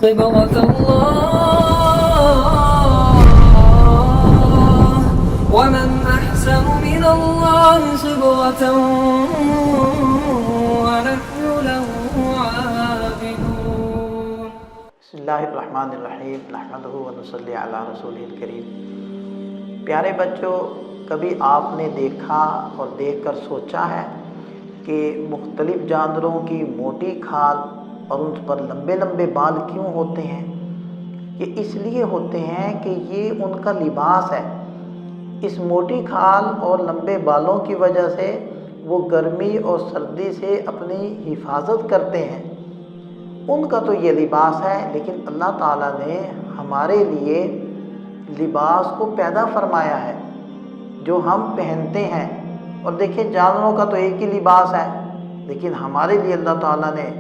صبغة الله ومن أحسن من الله صبغة ونحن له عابدون. بسم اللہ الرحمن الرحیم نحمدہ ونصلی علی رسولہ الکریم. پیارے بچوں، کبھی آپ نے دیکھا اور دیکھ کر سوچا ہے کہ مختلف جانوروں کی موٹی کھال اور ان پر لمبے لمبے بال کیوں ہوتے ہیں؟ یہ اس لیے ہوتے ہیں کہ یہ ان کا لباس ہے. اس موٹی کھال اور لمبے بالوں کی وجہ سے وہ گرمی اور سردی سے اپنی حفاظت کرتے ہیں. ان کا تو یہ لباس ہے، لیکن اللہ تعالیٰ نے ہمارے لیے لباس کو پیدا فرمایا ہے جو ہم پہنتے ہیں. اور دیکھیں، جانوروں کا تو ایک ہی لباس ہے، لیکن ہمارے لیے اللہ تعالیٰ نے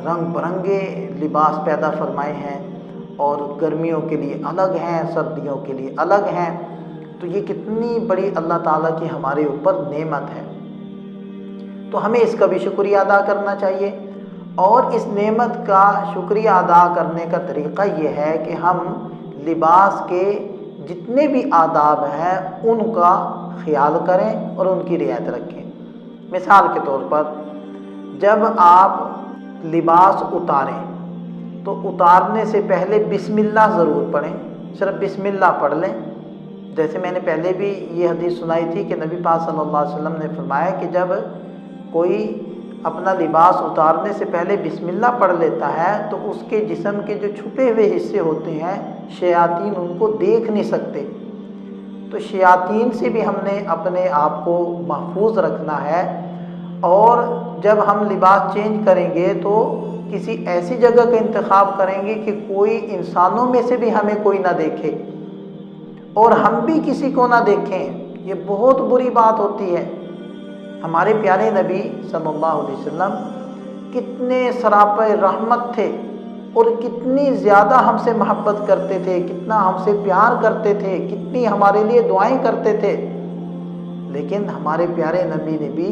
رنگ برنگے لباس پیدا فرمائے ہیں، اور گرمیوں کے لیے الگ ہیں، سردیوں کے لیے الگ ہیں. تو یہ کتنی بڑی اللہ تعالیٰ کی ہمارے اوپر نعمت ہے. تو ہمیں اس کا بھی شکریہ ادا کرنا چاہیے. اور اس نعمت کا شکریہ ادا کرنے کا طریقہ یہ ہے کہ ہم لباس کے جتنے بھی آداب ہیں ان کا خیال کریں اور ان کی رعایت رکھیں. مثال کے طور پر، جب آپ لباس اتاریں تو اتارنے سے پہلے بسم اللہ ضرور پڑھیں. صرف بسم اللہ پڑھ لیں. جیسے میں نے پہلے بھی یہ حدیث سنائی تھی کہ نبی پاک صلی اللہ علیہ وسلم نے فرمایا کہ جب کوئی اپنا لباس اتارنے سے پہلے بسم اللہ پڑھ لیتا ہے تو اس کے جسم کے جو چھپے ہوئے حصے ہوتے ہیں شیاطین ان کو دیکھ نہیں سکتے. تو شیاطین سے بھی ہم نے اپنے آپ کو محفوظ رکھنا ہے. اور جب ہم لباس چینج کریں گے تو کسی ایسی جگہ کا انتخاب کریں گے کہ کوئی انسانوں میں سے بھی ہمیں کوئی نہ دیکھے اور ہم بھی کسی کو نہ دیکھیں. یہ بہت بری بات ہوتی ہے. ہمارے پیارے نبی صلی اللہ علیہ وسلم کتنے سراپے رحمت تھے اور کتنی زیادہ ہم سے محبت کرتے تھے، کتنا ہم سے پیار کرتے تھے، کتنی ہمارے لیے دعائیں کرتے تھے. لیکن ہمارے پیارے نبی نے بھی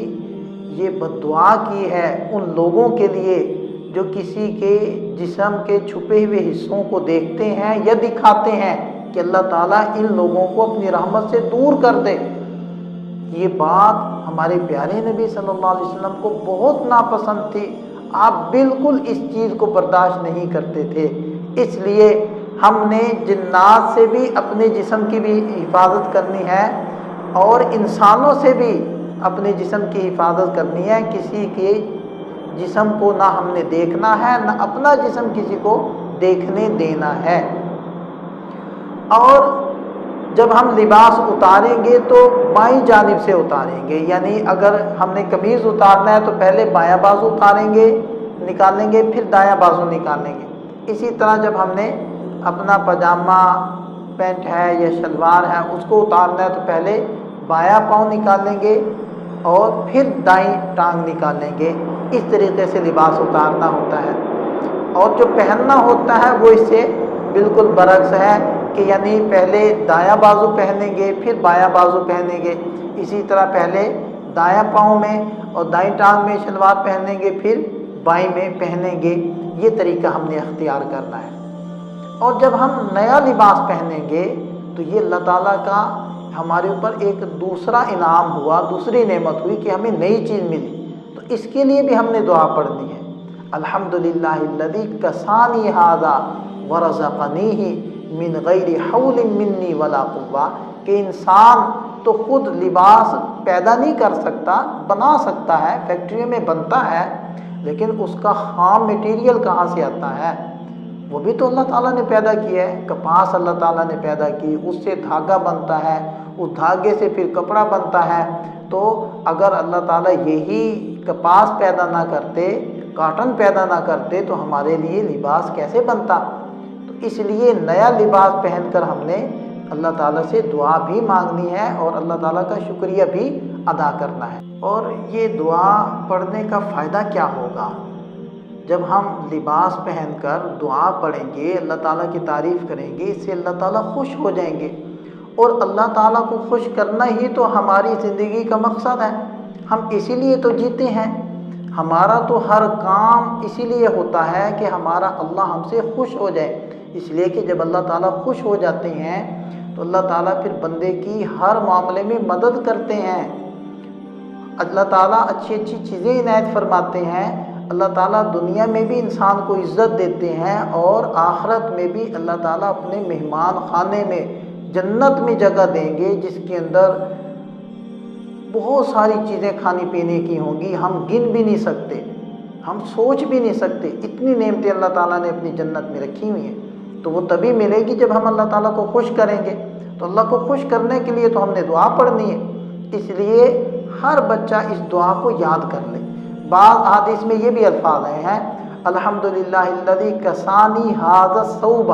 یہ بد دعا کی ہے ان لوگوں کے لیے جو کسی کے جسم کے چھپے ہوئے حصوں کو دیکھتے ہیں یا دکھاتے ہیں، کہ اللہ تعالیٰ ان لوگوں کو اپنی رحمت سے دور کر دے. یہ بات ہمارے پیارے نبی صلی اللہ علیہ وسلم کو بہت ناپسند تھی. آپ بالکل اس چیز کو برداشت نہیں کرتے تھے. اس لیے ہم نے جنات سے بھی اپنے جسم کی بھی حفاظت کرنی ہے اور انسانوں سے بھی اپنے جسم کی حفاظت کرنی ہے. کسی کے جسم کو نہ ہم نے دیکھنا ہے، نہ اپنا جسم کسی کو دیکھنے دینا ہے. اور جب ہم لباس اتاریں گے تو بائیں جانب سے اتاریں گے. یعنی اگر ہم نے قمیض اتارنا ہے تو پہلے بایاں بازو اتاریں گے، نکالیں گے، پھر دایاں بازو نکالیں گے. اسی طرح جب ہم نے اپنا پاجامہ پینٹ ہے یا شلوار ہے اس کو اتارنا ہے تو پہلے بایاں پاؤں نکالیں گے اور پھر دائیں ٹانگ نکالیں گے. اس طریقے سے لباس اتارنا ہوتا ہے. اور جو پہننا ہوتا ہے وہ اس سے بالکل برعکس ہے کہ یعنی پہلے دایاں بازو پہنیں گے، پھر بایاں بازو پہنیں گے. اسی طرح پہلے دایاں پاؤں میں اور دائیں ٹانگ میں شلوار پہنیں گے، پھر بائیں میں پہنیں گے. یہ طریقہ ہم نے اختیار کرنا ہے. اور جب ہم نیا لباس پہنیں گے تو یہ اللہ تعالیٰ کا ہمارے اوپر ایک دوسرا انعام ہوا، دوسری نعمت ہوئی کہ ہمیں نئی چیز ملی. تو اس کے لیے بھی ہم نے دعا پڑھنی ہے. الحمدللہ الذی کسانی ھذا ورزقنیہ من غیر حول منی ولا قوہ. کہ انسان تو خود لباس پیدا نہیں کر سکتا، بنا سکتا ہے، فیکٹری میں بنتا ہے، لیکن اس کا خام میٹیریل کہاں سے آتا ہے؟ وہ بھی تو اللہ تعالیٰ نے پیدا کیا ہے. کپاس اللہ تعالیٰ نے پیدا کی، اس سے دھاگا بنتا ہے، اس دھاگے سے پھر کپڑا بنتا ہے. تو اگر اللہ تعالیٰ یہی کپاس پیدا نہ کرتے، کاٹن پیدا نہ کرتے تو ہمارے لیے لباس کیسے بنتا؟ تو اس لیے نیا لباس پہن کر ہم نے اللہ تعالیٰ سے دعا بھی مانگنی ہے اور اللہ تعالیٰ کا شکریہ بھی ادا کرنا ہے. اور یہ دعا پڑھنے کا فائدہ کیا ہوگا؟ جب ہم لباس پہن کر دعا پڑھیں گے، اللہ تعالیٰ کی تعریف کریں گے، اس سے اللہ تعالیٰ خوش ہو جائیں گے. اور اللہ تعالیٰ کو خوش کرنا ہی تو ہماری زندگی کا مقصد ہے. ہم اسی لیے تو جیتے ہیں. ہمارا تو ہر کام اسی لیے ہوتا ہے کہ ہمارا اللہ ہم سے خوش ہو جائے، اس لیے کہ جب اللہ تعالیٰ خوش ہو جاتے ہیں تو اللہ تعالیٰ پھر بندے کی ہر معاملے میں مدد کرتے ہیں، اللہ تعالیٰ اچھی اچھی چیزیں عنایت فرماتے ہیں، اللہ تعالیٰ دنیا میں بھی انسان کو عزت دیتے ہیں اور آخرت میں بھی اللہ تعالیٰ اپنے مہمان خانے میں جنت میں جگہ دیں گے، جس کے اندر بہت ساری چیزیں کھانے پینے کی ہوں گی، ہم گن بھی نہیں سکتے، ہم سوچ بھی نہیں سکتے، اتنی نعمتیں اللہ تعالیٰ نے اپنی جنت میں رکھی ہوئی ہیں۔ تو وہ تبھی ملے گی جب ہم اللہ تعالیٰ کو خوش کریں گے۔ تو اللہ کو خوش کرنے کے لیے تو ہم نے دعا پڑھنی ہے، اس لیے ہر بچہ اس دعا کو یاد کر لے۔ بعض حدیث میں یہ بھی الفاظ آئے ہیں الحمدللہ الذی کسانی ھذا الثوب،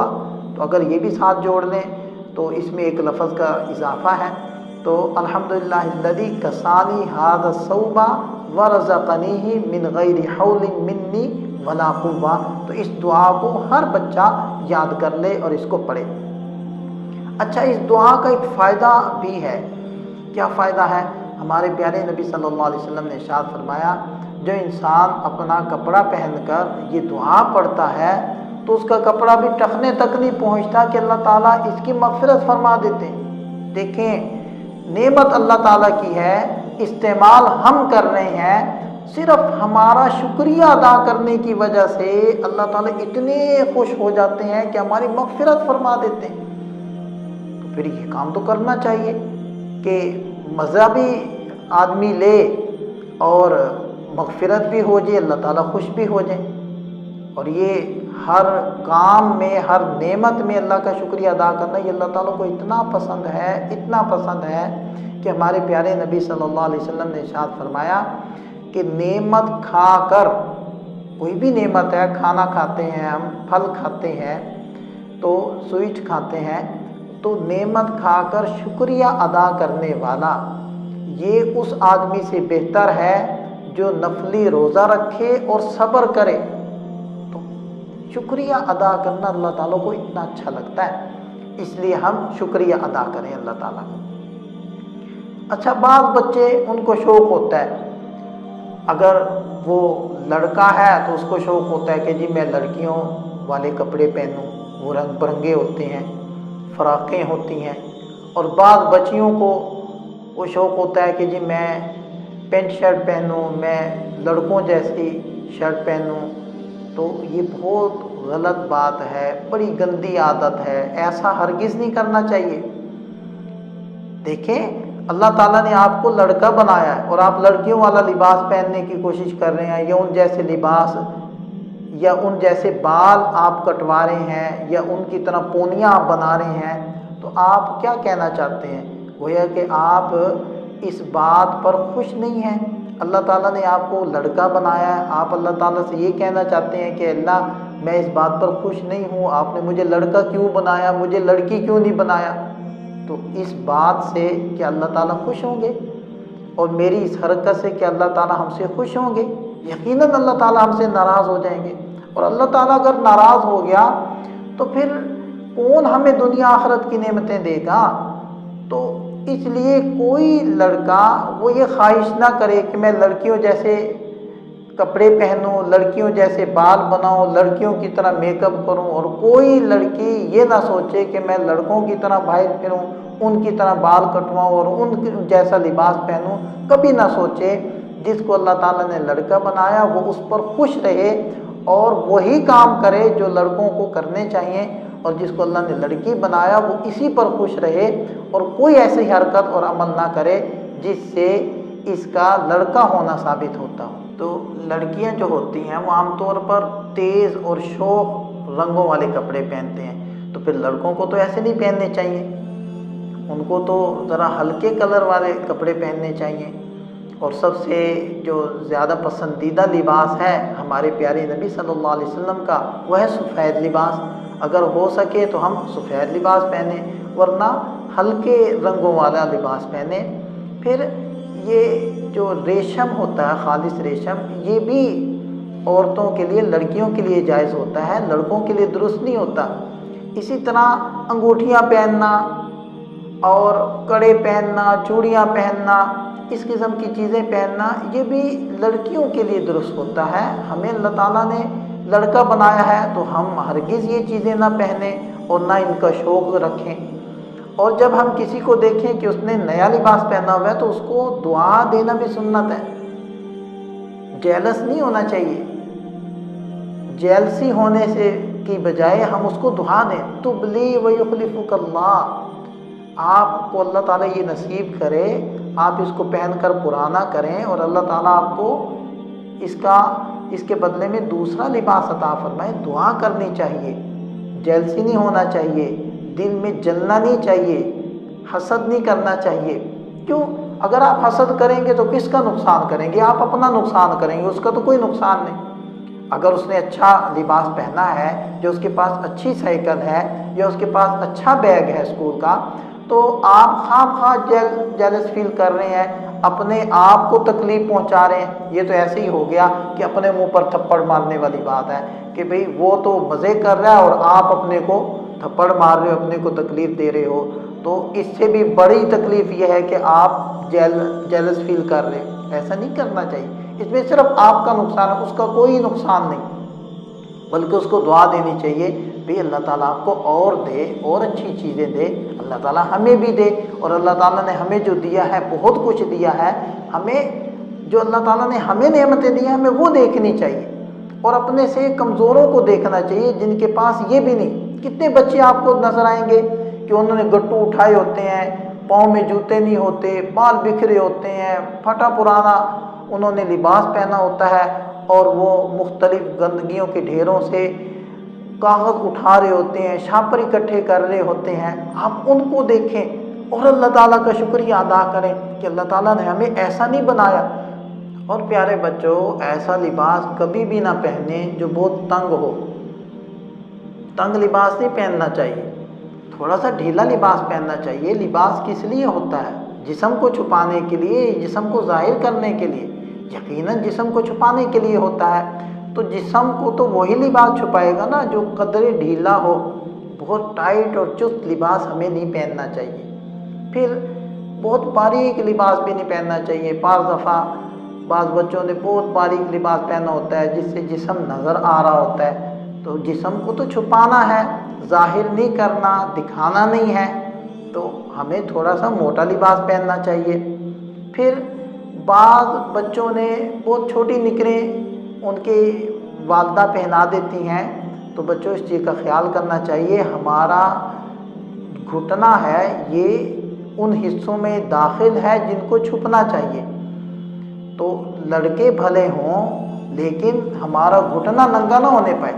تو اگر یہ بھی ساتھ جوڑ لیں تو اس میں ایک لفظ کا اضافہ ہے، تو الحمدللہ الذی کسانی ھذا الثوب ورزقنیہ من غیر حول منی ولا قوہ۔ تو اس دعا کو ہر بچہ یاد کر لے اور اس کو پڑھے۔ اچھا، اس دعا کا ایک فائدہ بھی ہے۔ کیا فائدہ ہے؟ ہمارے پیارے نبی صلی اللہ علیہ وسلم نے ارشاد فرمایا، جو انسان اپنا کپڑا پہن کر یہ دعا پڑھتا ہے تو اس کا کپڑا بھی ٹخنے تک نہیں پہنچتا کہ اللہ تعالیٰ اس کی مغفرت فرما دیتے ہیں۔ دیکھیں، نعمت اللہ تعالیٰ کی ہے، استعمال ہم کر رہے ہیں، صرف ہمارا شکریہ ادا کرنے کی وجہ سے اللہ تعالیٰ اتنے خوش ہو جاتے ہیں کہ ہماری مغفرت فرما دیتے ہیں۔ تو پھر یہ کام تو کرنا چاہیے کہ مزہ بھی آدمی لے اور مغفرت بھی ہو جائے، اللہ تعالیٰ خوش بھی ہو جائے۔ اور یہ ہر کام میں، ہر نعمت میں اللہ کا شکریہ ادا کرنا، یہ اللہ تعالیٰ کو اتنا پسند ہے، اتنا پسند ہے کہ ہمارے پیارے نبی صلی اللہ علیہ وسلم نے ارشاد فرمایا کہ نعمت کھا کر، کوئی بھی نعمت ہے، کھانا کھاتے ہیں ہم، پھل کھاتے ہیں، تو سویٹ کھاتے ہیں، تو نعمت کھا کر شکریہ ادا کرنے والا یہ اس آدمی سے بہتر ہے جو نفلی روزہ رکھے اور صبر کرے۔ تو شکریہ ادا کرنا اللہ تعالیٰ کو اتنا اچھا لگتا ہے، اس لیے ہم شکریہ ادا کریں اللہ تعالیٰ کو۔ اچھا، بعض بچے ان کو شوق ہوتا ہے، اگر وہ لڑکا ہے تو اس کو شوق ہوتا ہے کہ جی میں لڑکیوں والے کپڑے پہنوں، وہ رنگ برنگے ہوتے ہیں، فراقیں ہوتی ہیں، اور بعض بچیوں کو وہ شوق ہوتا ہے کہ جی میں پینٹ شرٹ پہنوں، میں لڑکوں جیسی شرٹ پہنوں۔ تو یہ بہت غلط بات ہے، بڑی گندی عادت ہے، ایسا ہرگز نہیں کرنا چاہیے۔ دیکھیں، اللہ تعالیٰ نے آپ کو لڑکا بنایا ہے اور آپ لڑکیوں والا لباس پہننے کی کوشش کر رہے ہیں، یا ان جیسے لباس یا ان جیسے بال آپ کٹوا رہے ہیں یا ان کی طرح پونیاں آپ بنا رہے ہیں، تو آپ کیا کہنا چاہتے ہیں؟ گویا کہ آپ اس بات پر خوش نہیں ہیں۔ اللہ تعالیٰ نے آپ کو لڑکا بنایا ہے، آپ اللہ تعالیٰ سے یہ کہنا چاہتے ہیں کہ اللہ میں اس بات پر خوش نہیں ہوں، آپ نے مجھے لڑکا کیوں بنایا، مجھے لڑکی کیوں نہیں بنایا؟ تو اس بات سے کہ اللہ تعالیٰ خوش ہوں گے، اور میری اس حرکت سے کہ اللہ تعالیٰ ہم سے خوش ہوں گے؟ یقیناً اللہ تعالیٰ ہم سے ناراض ہو جائیں گے، اور اللہ تعالیٰ اگر ناراض ہو گیا تو پھر کون ہمیں دنیا آخرت کی نعمتیں دے گا؟ تو اس لیے کوئی لڑکا وہ یہ خواہش نہ کرے کہ میں لڑکیوں جیسے کپڑے پہنوں، لڑکیوں جیسے بال بناؤں، لڑکیوں کی طرح میک اپ کروں، اور کوئی لڑکی یہ نہ سوچے کہ میں لڑکوں کی طرح باہر پھروں، ان کی طرح بال کٹواؤں اور ان جیسا لباس پہنوں۔ کبھی نہ سوچے، جس کو اللہ تعالیٰ نے لڑکا بنایا وہ اس پر خوش رہے اور وہی کام کرے جو لڑکوں کو کرنے چاہیے، اور جس کو اللہ نے لڑکی بنایا وہ اسی پر خوش رہے اور کوئی ایسی حرکت اور عمل نہ کرے جس سے اس کا لڑکا ہونا ثابت ہوتا ہو۔ تو لڑکیاں جو ہوتی ہیں وہ عام طور پر تیز اور شوق رنگوں والے کپڑے پہنتے ہیں، تو پھر لڑکوں کو تو ایسے نہیں پہننے چاہیے، ان کو تو ذرا ہلکے کلر والے کپڑے پہننے چاہیے۔ اور سب سے جو زیادہ پسندیدہ لباس ہے ہمارے پیارے نبی صلی اللہ علیہ وسلم کا وہ ہے سفید لباس۔ اگر ہو سکے تو ہم سفید لباس پہنیں، ورنہ ہلکے رنگوں والا لباس پہنیں۔ پھر یہ جو ریشم ہوتا ہے، خالص ریشم، یہ بھی عورتوں کے لیے، لڑکیوں کے لیے جائز ہوتا ہے، لڑکوں کے لیے درست نہیں ہوتا۔ اسی طرح انگوٹھیاں پہننا اور کڑے پہننا، چوڑیاں پہننا، اس قسم کی چیزیں پہننا یہ بھی لڑکیوں کے لیے درست ہوتا ہے۔ ہمیں اللہ تعالیٰ نے لڑکا بنایا ہے تو ہم ہرگز یہ چیزیں نہ پہنیں اور نہ ان کا شوق رکھیں۔ اور جب ہم کسی کو دیکھیں کہ اس نے نیا لباس پہنا ہوا ہے تو اس کو دعا دینا بھی سنت ہے۔ جیلس نہیں ہونا چاہیے، جیلسی ہونے سے کی بجائے ہم اس کو دعا دیں، تبلی ویخلفک اللہ، آپ کو اللہ تعالیٰ یہ نصیب کرے، آپ اس کو پہن کر پرانا کریں اور اللہ تعالیٰ آپ کو اس کے بدلے میں دوسرا لباس عطا فرمائے۔ دعا کرنی چاہیے، جیلسی نہیں ہونا چاہیے، دل میں جلنا نہیں چاہیے، حسد نہیں کرنا چاہیے۔ کیوں؟ اگر آپ حسد کریں گے تو کس کا نقصان کریں گے؟ آپ اپنا نقصان کریں گے، اس کا تو کوئی نقصان نہیں۔ اگر اس نے اچھا لباس پہنا ہے، جو اس کے پاس اچھی سائیکل ہے یا اس کے پاس اچھا بیگ ہے اسکول کا، تو آپ خواہ جیلس فیل کر رہے ہیں، اپنے آپ کو تکلیف پہنچا رہے ہیں۔ یہ تو ایسے ہی ہو گیا کہ اپنے منہ پر تھپڑ مارنے والی بات ہے کہ بھئی وہ تو مزے کر رہا ہے اور آپ اپنے کو تھپڑ مار رہے ہو، اپنے کو تکلیف دے رہے ہو۔ تو اس سے بھی بڑی تکلیف یہ ہے کہ آپ جیلس فیل کر رہے ہیں۔ ایسا نہیں کرنا چاہیے، اس میں صرف آپ کا نقصان ہے، اس کا کوئی نقصان نہیں، بلکہ اس کو دعا دینی چاہیے بھی اللہ تعالیٰ آپ کو اور دے، اور اچھی چیزیں دے، اللہ تعالیٰ ہمیں بھی دے۔ اور اللہ تعالیٰ نے ہمیں جو دیا ہے بہت کچھ دیا ہے، ہمیں جو اللہ تعالیٰ نے ہمیں نعمتیں دی ہیں ہمیں وہ دیکھنی چاہیے، اور اپنے سے کمزوروں کو دیکھنا چاہیے جن کے پاس یہ بھی نہیں۔ کتنے بچے آپ کو نظر آئیں گے کہ انہوں نے گٹو اٹھائے ہوتے ہیں، پاؤں میں جوتے نہیں ہوتے، بال بکھرے ہوتے ہیں، پھٹا پرانا انہوں نے لباس پہنا ہوتا ہے، اور وہ مختلف گندگیوں کے ڈھیروں سے کاغذ اٹھا رہے ہوتے ہیں، شاپر اکٹھے کر رہے ہوتے ہیں۔ آپ ان کو دیکھیں اور اللہ تعالیٰ کا شکریہ ادا کریں کہ اللہ تعالیٰ نے ہمیں ایسا نہیں بنایا۔ اور پیارے بچوں، ایسا لباس کبھی بھی نہ پہنیں جو بہت تنگ ہو۔ تنگ لباس نہیں پہننا چاہیے، تھوڑا سا ڈھیلا لباس پہننا چاہیے۔ لباس کس لیے ہوتا ہے؟ جسم کو چھپانے کے لیے، جسم کو ظاہر کرنے کے لیے، یقیناً جسم کو چھپانے کے لیے ہوتا ہے۔ تو جسم کو تو وہی لباس چھپائے گا نا جو قدرے ڈھیلا ہو۔ بہت ٹائٹ اور چست لباس ہمیں نہیں پہننا چاہیے۔ پھر بہت باریک لباس بھی نہیں پہننا چاہیے۔ بعض بچوں نے بہت باریک لباس پہنا ہوتا ہے جس سے جسم نظر آ رہا ہوتا ہے۔ تو جسم کو تو چھپانا ہے، ظاہر نہیں کرنا، دکھانا نہیں ہے، تو ہمیں تھوڑا سا موٹا لباس پہننا چاہیے۔ پھر بعض بچوں نے بہت چھوٹی نکریں ان کی والدہ پہنا دیتی ہیں، تو بچوں اس چیز کا خیال کرنا چاہیے، ہمارا گھٹنا ہے یہ ان حصوں میں داخل ہے جن کو چھپنا چاہیے۔ تو لڑکے بھلے ہوں لیکن ہمارا گھٹنا ننگا نہ ہونے پائے،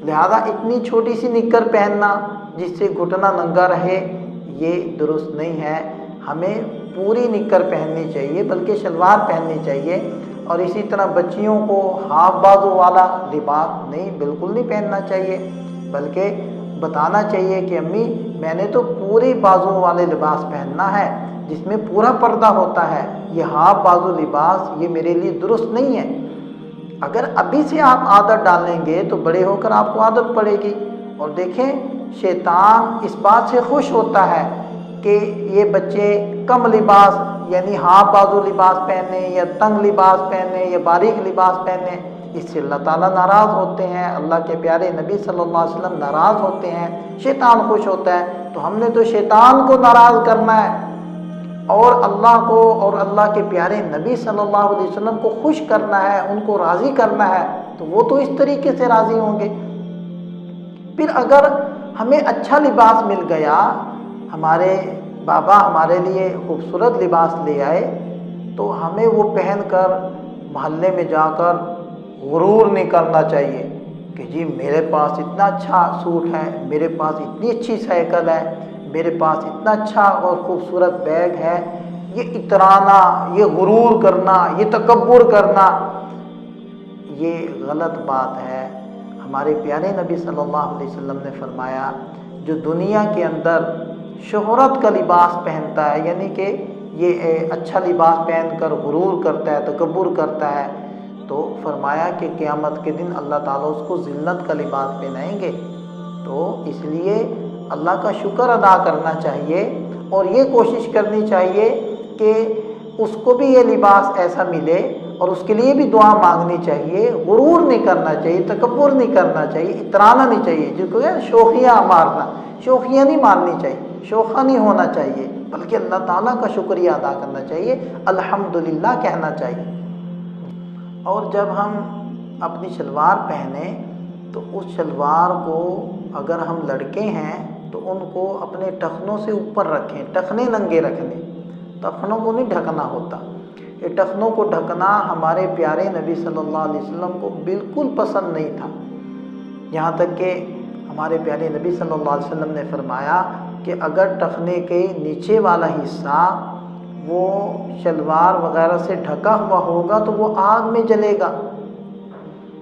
لہذا اتنی چھوٹی سی نکر پہننا جس سے گھٹنا ننگا رہے یہ درست نہیں ہے۔ ہمیں پوری نکر پہننی چاہیے، بلکہ شلوار پہننی چاہیے۔ اور اسی طرح بچیوں کو ہاف بازو والا لباس بالکل نہیں پہننا چاہیے، بلکہ بتانا چاہیے کہ امی میں نے تو پوری بازو والے لباس پہننا ہے جس میں پورا پردہ ہوتا ہے، یہ ہاف بازو لباس یہ میرے لیے درست نہیں ہے۔ اگر ابھی سے آپ عادت ڈالیں گے تو بڑے ہو کر آپ کو عادت پڑے گی۔ اور دیکھیں شیطان اس بات سے خوش ہوتا ہے کہ یہ بچے کم لباس یعنی ہاف بازو لباس پہنے یا تنگ لباس پہنے یا باریک لباس پہنے، اس سے اللہ تعالیٰ ناراض ہوتے ہیں، اللہ کے پیارے نبی صلی اللہ علیہ وسلم ناراض ہوتے ہیں، شیطان خوش ہوتا ہے۔ تو ہم نے تو شیطان کو ناراض کرنا ہے اور اللہ کو اور اللہ کے پیارے نبی صلی اللہ علیہ وسلم کو خوش کرنا ہے، ان کو راضی کرنا ہے، تو وہ تو اس طریقے سے راضی ہوں گے۔ پھر اگر ہمیں اچھا لباس مل گیا، ہمارے بابا ہمارے لیے خوبصورت لباس لے آئے، تو ہمیں وہ پہن کر محلے میں جا کر غرور نہیں کرنا چاہیے کہ جی میرے پاس اتنا اچھا سوٹ ہے، میرے پاس اتنی اچھی سائیکل ہے، میرے پاس اتنا اچھا اور خوبصورت بیگ ہے۔ یہ اترانا، یہ غرور کرنا، یہ تکبر کرنا، یہ غلط بات ہے۔ ہمارے پیارے نبی صلی اللہ علیہ وسلم نے فرمایا جو دنیا کے اندر شہرت کا لباس پہنتا ہے، یعنی کہ یہ اچھا لباس پہن کر غرور کرتا ہے، تکبر کرتا ہے، تو فرمایا کہ قیامت کے دن اللہ تعالیٰ اس کو ذلت کا لباس پہنائیں گے۔ تو اس لیے اللہ کا شکر ادا کرنا چاہیے اور یہ کوشش کرنی چاہیے کہ اس کو بھی یہ لباس ایسا ملے، اور اس کے لیے بھی دعا مانگنی چاہیے۔ غرور نہیں کرنا چاہیے، تکبر نہیں کرنا چاہیے، اترانا نہیں چاہیے، جس کو شوخیاں مارنا، شوخیاں نہیں مارنی چاہیے، شوخا نہیں ہونا چاہیے، بلکہ اللہ تعالیٰ کا شکریہ ادا کرنا چاہیے، الحمدللہ کہنا چاہیے۔ اور جب ہم اپنی شلوار پہنیں تو اس شلوار کو، اگر ہم لڑکے ہیں تو ان کو اپنے ٹخنوں سے اوپر رکھیں، ٹخنے ننگے رکھنے، ٹخنوں کو نہیں ڈھکنا ہوتا۔ یہ ٹخنوں کو ڈھکنا ہمارے پیارے نبی صلی اللہ علیہ وسلم کو بالکل پسند نہیں تھا، یہاں تک کہ ہمارے پیارے نبی صلی اللہ علیہ وسلم نے فرمایا کہ اگر ٹخنے کے نیچے والا حصہ وہ شلوار وغیرہ سے ڈھکا ہوا ہوگا تو وہ آگ میں جلے گا۔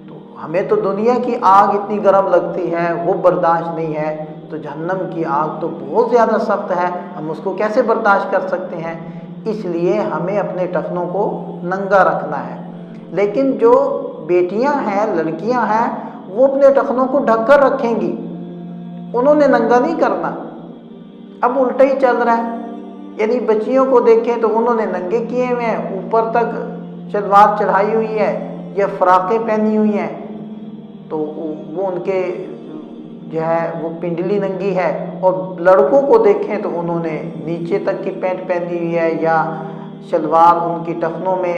تو ہمیں تو دنیا کی آگ اتنی گرم لگتی ہے، وہ برداشت نہیں ہے، تو جہنم کی آگ تو بہت زیادہ سخت ہے، ہم اس کو کیسے برداشت کر سکتے ہیں؟ اس لیے ہمیں اپنے ٹخنوں کو ننگا رکھنا ہے۔ لیکن جو بیٹیاں ہیں، لڑکیاں ہیں، وہ اپنے ٹخنوں کو ڈھک کر رکھیں گی، انہوں نے ننگا نہیں کرنا۔ اب الٹا ہی چل رہا ہے، یعنی بچیوں کو دیکھیں تو انہوں نے ننگے کیے ہوئے ہیں، اوپر تک شلوار چڑھائی ہوئی ہے یا فراقیں پہنی ہوئی ہیں، تو وہ ان کے جو ہے وہ پنڈلی ننگی ہے۔ اور لڑکوں کو دیکھیں تو انہوں نے نیچے تک کی پینٹ پہنی ہوئی ہے یا شلوار ان کی ٹخنوں میں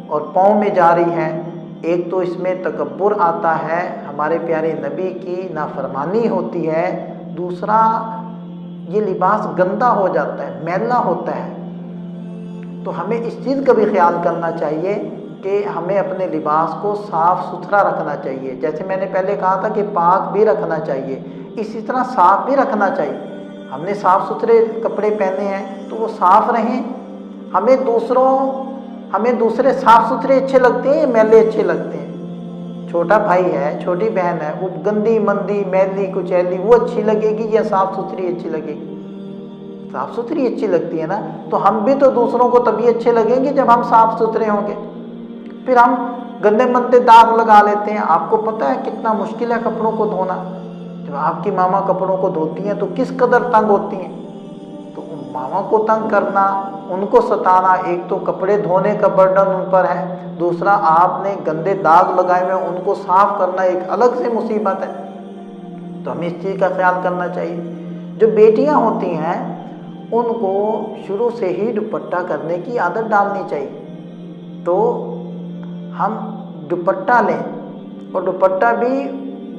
اور پاؤں میں جا رہی ہے۔ ایک تو اس میں تکبر آتا ہے، ہمارے پیارے نبی کی نافرمانی ہوتی ہے، دوسرا یہ لباس گندا ہو جاتا ہے، میلا ہوتا ہے۔ تو ہمیں اس چیز کا بھی خیال کرنا چاہیے کہ ہمیں اپنے لباس کو صاف ستھرا رکھنا چاہیے، جیسے میں نے پہلے کہا تھا کہ پاک بھی رکھنا چاہیے، اسی طرح صاف بھی رکھنا چاہیے۔ ہم نے صاف ستھرے کپڑے پہنے ہیں تو وہ صاف رہیں۔ ہمیں دوسرے صاف ستھرے اچھے لگتے ہیں یا میلے اچھے لگتے ہیں؟ چھوٹا بھائی ہے، چھوٹی بہن ہے، وہ گندی مندی میلی کچیلی وہ اچھی لگے گی یا صاف ستھری اچھی لگے گی؟ صاف ستھری اچھی لگتی ہے نا۔ تو ہم بھی تو دوسروں کو تبھی اچھے لگیں گے جب ہم صاف ستھرے ہوں گے۔ پھر ہم گندے مندے داغ لگا لیتے ہیں۔ آپ کو پتہ ہے کتنا مشکل ہے کپڑوں کو دھونا؟ جب آپ کی ماما کپڑوں کو دھوتی ہیں تو کس قدر تنگ ہوتی ہیں، تو ان ماما کو تنگ کرنا، ان کو ستانا، ایک تو کپڑے دھونے کا برڈن ان پر ہے، دوسرا آپ نے گندے داغ لگائے ہوئے ان کو صاف کرنا ایک الگ سے مصیبت ہے۔ تو ہمیں اس چیز کا خیال کرنا چاہیے۔ جو بیٹیاں ہوتی ہیں ان کو شروع سے ہی دوپٹہ کرنے کی عادت ڈالنی چاہیے۔ تو ہم دوپٹہ لیں، اور دوپٹہ بھی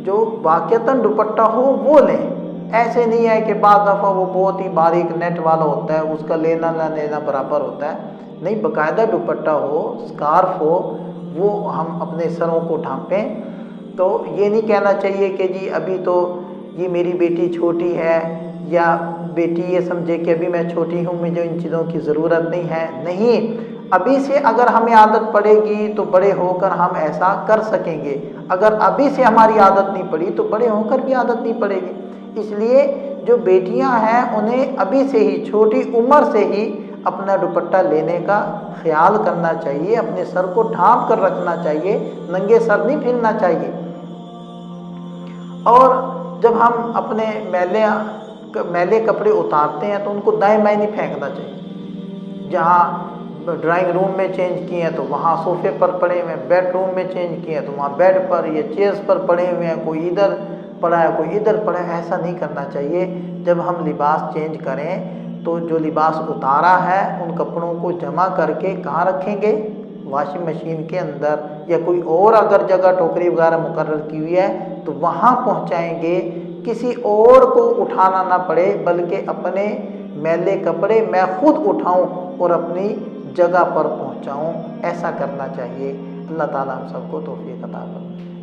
جو واقعتاً دوپٹہ ہو وہ لیں۔ ایسے نہیں ہے کہ بعض دفعہ وہ بہت ہی باریک نیٹ والا ہوتا ہے، اس کا لینا نہ لینا برابر ہوتا ہے۔ نہیں، باقاعدہ دوپٹہ ہو، اسکارف ہو، وہ ہم اپنے سروں کو ڈھانپیں۔ تو یہ نہیں کہنا چاہیے کہ جی ابھی تو یہ میری بیٹی چھوٹی ہے، یا بیٹی یہ سمجھے کہ ابھی میں چھوٹی ہوں، مجھے ان چیزوں کی ضرورت نہیں ہے۔ نہیں، ابھی سے اگر ہمیں عادت پڑے گی تو بڑے ہو کر ہم ایسا کر سکیں گے، اگر ابھی سے ہماری عادت نہیں پڑی تو بڑے ہو کر بھی عادت نہیں پڑے گی۔ اس لیے جو بیٹیاں ہیں انہیں ابھی سے ہی، چھوٹی عمر سے ہی اپنا دوپٹہ لینے کا خیال کرنا چاہیے، اپنے سر کو ڈھانپ کر رکھنا چاہیے، ننگے سر نہیں پھرنا چاہیے۔ اور جب ہم اپنے میلے کپڑے اتارتے ہیں تو ان کو دائیں بائیں نہیں پھینکنا چاہیے۔ جہاں ڈرائنگ روم میں چینج کیے ہیں تو وہاں صوفے پر پڑے ہوئے ہیں، بیڈ روم میں چینج کیے ہیں تو وہاں بیڈ پر یا چیئرز پر پڑے ہوئے ہیں، کوئی ادھر پڑا ہے کوئی ادھر پڑا ہے، ایسا نہیں کرنا چاہیے۔ جب ہم لباس چینج کریں تو جو لباس اتارا ہے ان کپڑوں کو جمع کر کے کہاں رکھیں گے؟ واشنگ مشین کے اندر، یا کوئی اور اگر جگہ ٹوکری وغیرہ مقرر کی ہوئی ہے تو وہاں پہنچائیں گے، کسی اور کو اٹھانا نہ پڑے، بلکہ اپنے میلے کپڑے میں خود اٹھاؤں اور اپنی جگہ پر پہنچاؤں۔ ایسا کرنا چاہیے۔ اللہ تعالیٰ ہم سب کو توفیق عطا فرمائے۔